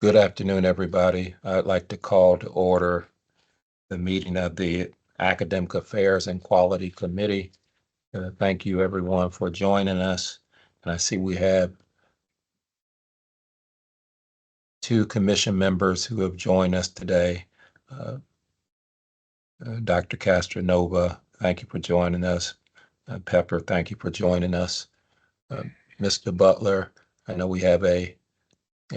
Good afternoon, everybody. I'd like to call to order the meeting of the Academic Affairs and Quality Committee. Thank you, everyone, for joining us. And I see we have two commission members who have joined us today. Dr. Castronova, thank you for joining us. Pepper, thank you for joining us. Mr. Butler, I know we have a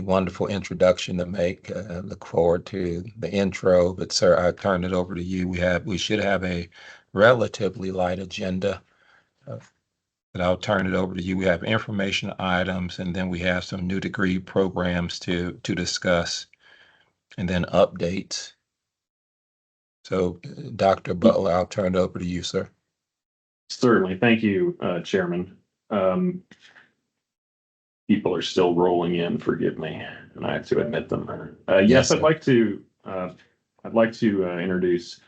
wonderful introduction to make. Look forward to the intro, but sir, I turn it over to you. We should have a relatively light agenda, but I'll turn it over to you. We have information items, and then we have some new degree programs to discuss, and then updates. So, Dr. Butler, I'll turn it over to you, sir. Certainly. Thank you, Chairman. People are still rolling in, forgive me, and I have to admit them. Yes, I'd like to introduce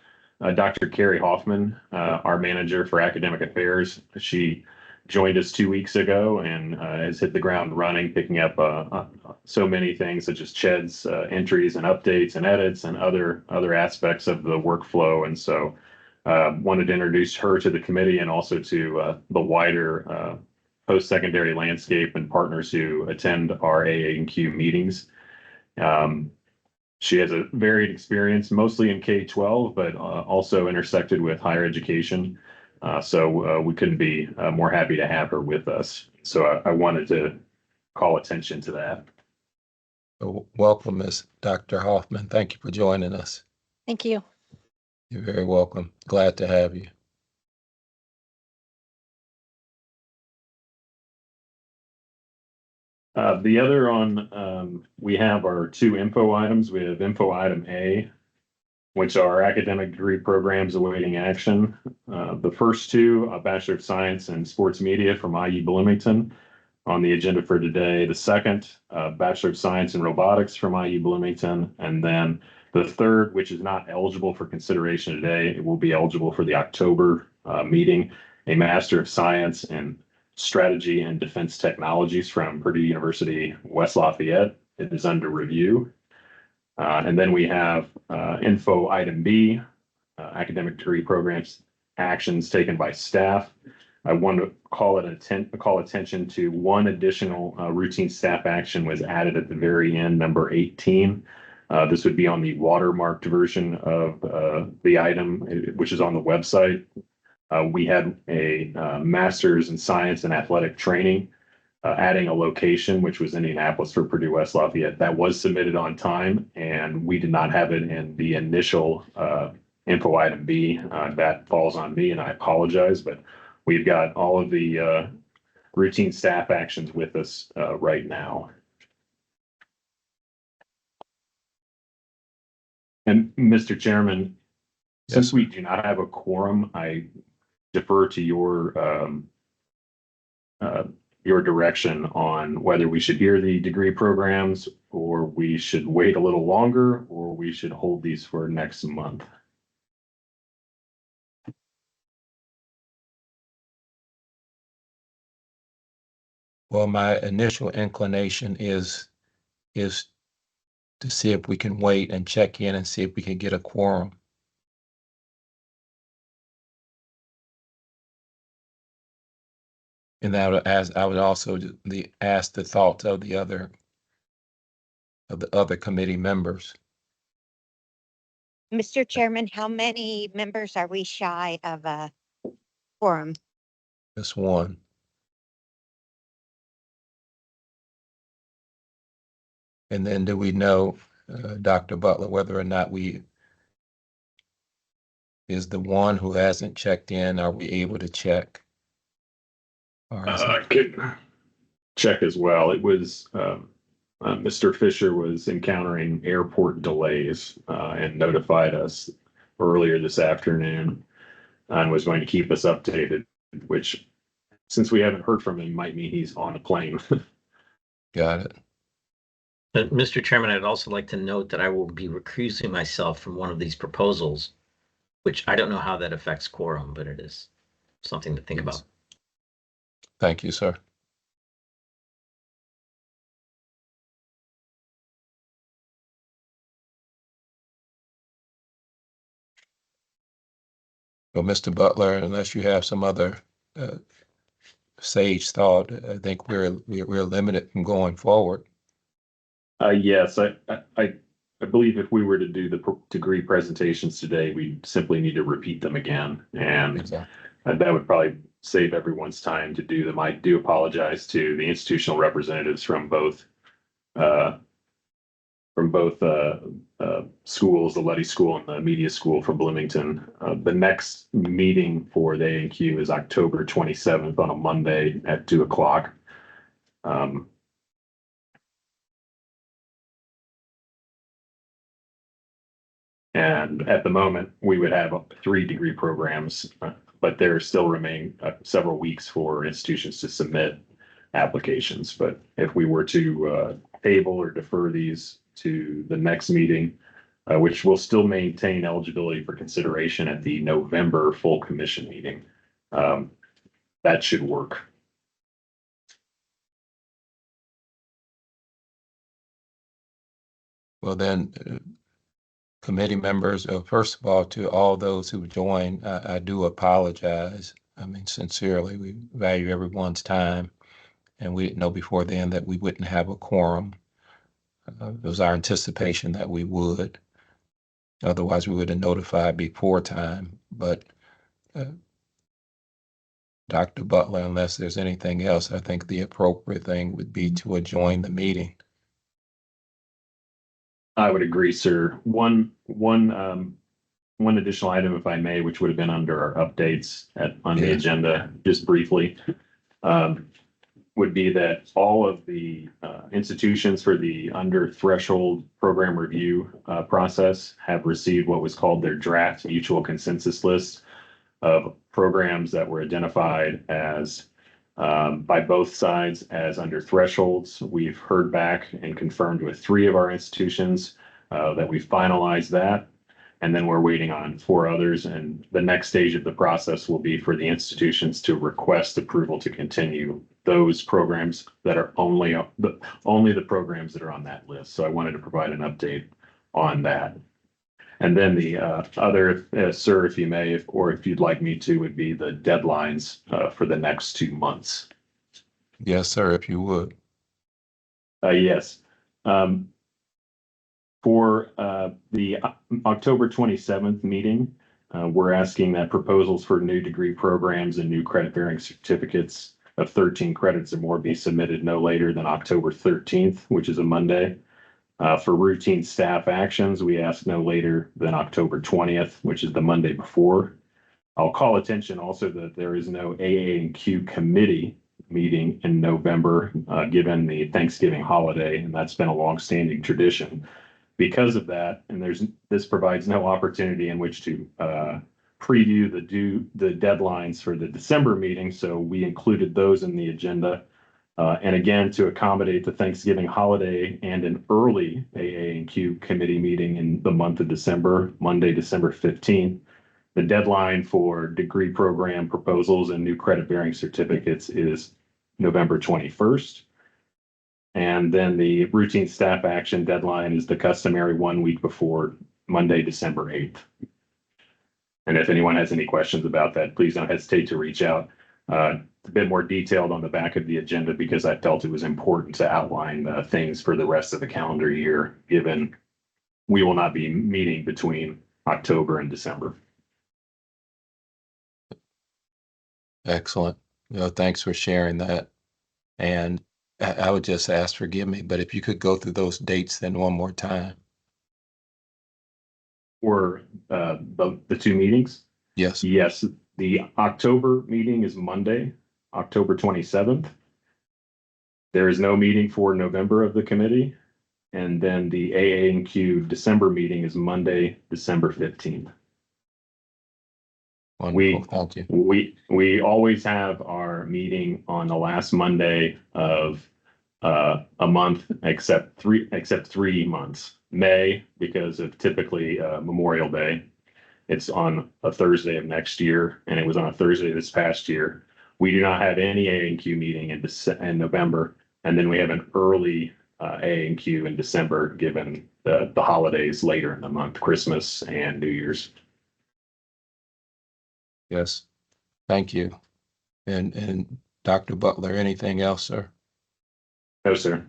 Dr. Carrie Hoffman, our manager for academic affairs. She joined us 2 weeks ago and has hit the ground running, picking up so many things such as CHED's entries and updates and edits and other aspects of the workflow. And so wanted to introduce her to the committee and also to the wider post-secondary landscape and partners who attend our AA&Q meetings. She has a varied experience, mostly in K-12, but also intersected with higher education. So we couldn't be more happy to have her with us. So I wanted to call attention to that. Welcome, Ms. Dr. Hoffman. Thank you for joining us. Thank you. You're very welcome. Glad to have you. The other on, we have our two info items. We have info item A, which are academic degree programs awaiting action. The first two, a Bachelor of Science in Sports Media from IU Bloomington on the agenda for today. The second, Bachelor of Science in Robotics from IU Bloomington. And then the third, which is not eligible for consideration today, it will be eligible for the October meeting, a Master of Science in Strategy and Defense Technologies from Purdue University, West Lafayette. It is under review. And then we have info item B, academic degree programs actions taken by staff. I want to call attention to one additional routine staff action was added at the very end, number 18. This would be on the watermarked version of the item, which is on the website. We had a master's in science and athletic training, adding a location, which was Indianapolis for Purdue West Lafayette. That was submitted on time, and we did not have it in the initial info item B. That falls on me, and I apologize, but we've got all of the routine staff actions with us right now. And Mr. Chairman, since we do not have a quorum, I defer to your direction on whether we should hear the degree programs or we should wait a little longer or we should hold these for next month. Well, my initial inclination is to see if we can wait and check in and see if we can get a quorum. And I would also ask the thoughts of the other committee members. Mr. Chairman, how many members are we shy of a quorum? Just one. And then do we know, Dr. Butler, whether or not is the one who hasn't checked in, are we able to check? I could check as well. It was Mr. Fisher was encountering airport delays and notified us earlier this afternoon and was going to keep us updated, which since we haven't heard from him might mean he's on a plane. Got it. Mr. Chairman, I'd also like to note that I will be recusing myself from one of these proposals, which I don't know how that affects quorum, but it is something to think about. Thank you, sir. Well, Mr. Butler, unless you have some other sage thought, I think we're limited from going forward. Yes, I believe if we were to do the degree presentations today, we simply need to repeat them again. And Exactly. that would probably save everyone's time to do them. I do apologize to the institutional representatives uh, from both schools, the Letty School and the Media School from Bloomington. The next meeting for the A&Q is October 27th on a Monday at 2:00. And at the moment, we would have 3 degree programs, but there still remain several weeks for institutions to submit applications. But if we were to table or defer these to the next meeting, which will still maintain eligibility for consideration at the November full commission meeting, that should work. Well, then, committee members, first of all, to all those who joined, I do apologize. I mean, sincerely, we value everyone's time, and we didn't know before then that we wouldn't have a quorum. It was our anticipation that we would. Otherwise, we would have notified before time. But Dr. Butler, unless there's anything else, I think the appropriate thing would be to adjourn the meeting. I would agree, sir. One additional item, if I may, which would have been under our updates on the Yeah. agenda, just briefly, would be that all of the institutions for the under threshold program review process have received what was called their draft mutual consensus list of programs that were identified as by both sides as under thresholds. We've heard back and confirmed with 3 of our institutions that we finalized that. And then we're waiting on 4 others. And the next stage of the process will be for the institutions to request approval to continue those programs that are only the programs that are on that list. So I wanted to provide an update on that. And then the other, sir, if you may, or if you'd like me to, would be the deadlines for the next 2 months. Yes, sir, if you would. Yes. For the October 27th meeting, we're asking that proposals for new degree programs and new credit bearing certificates of 13 credits or more be submitted no later than October 13th, which is a Monday. For routine staff actions, we ask no later than October 20th, which is the Monday before. I'll call attention also that there is no AA&Q committee meeting in November, given the Thanksgiving holiday, and that's been a longstanding tradition. Because of that, and this provides no opportunity in which to preview the deadlines for the December meeting, so we included those in the agenda. And again, to accommodate the Thanksgiving holiday and an early AA&Q committee meeting in the month of December, Monday, December 15th, the deadline for degree program proposals and new credit bearing certificates is November 21st. And then the routine staff action deadline is the customary 1 week before Monday, December 8th. And if anyone has any questions about that, please don't hesitate to reach out. A bit more detailed on the back of the agenda because I felt it was important to outline things for the rest of the calendar year, given we will not be meeting between October and December. Excellent. Thanks for sharing that. And I would just ask, forgive me, but if you could go through those dates then one more time. For the 2 meetings? Yes. Yes, the October meeting is Monday, October 27th. There is no meeting for November of the committee. And then the AA&Q December meeting is Monday, December 15th. Wonderful. Thank you. We always have our meeting on the last Monday of a month, except 3 months. May, because of typically Memorial Day. It's on a Thursday of next year, and it was on a Thursday this past year. We do not have any AA&Q meeting in November, and then we have an early AA&Q in December, given the holidays later in the month, Christmas and New Year's. Yes, thank you. And Dr. Butler, anything else, sir? No, sir.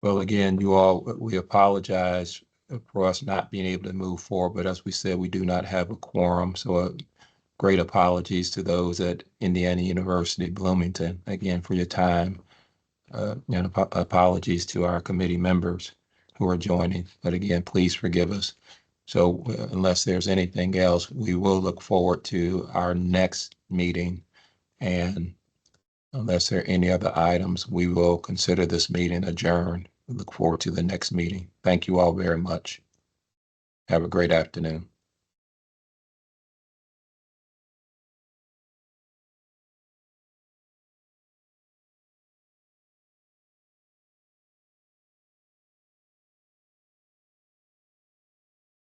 Well, again, you all, we apologize for us not being able to move forward, but as we said, we do not have a quorum. So great apologies to those at Indiana University Bloomington, again, for your time. And apologies to our committee members who are joining. But again, please forgive us. So unless there's anything else, we will look forward to our next meeting. And unless there are any other items, we will consider this meeting adjourned. We look forward to the next meeting. Thank you all very much. Have a great afternoon.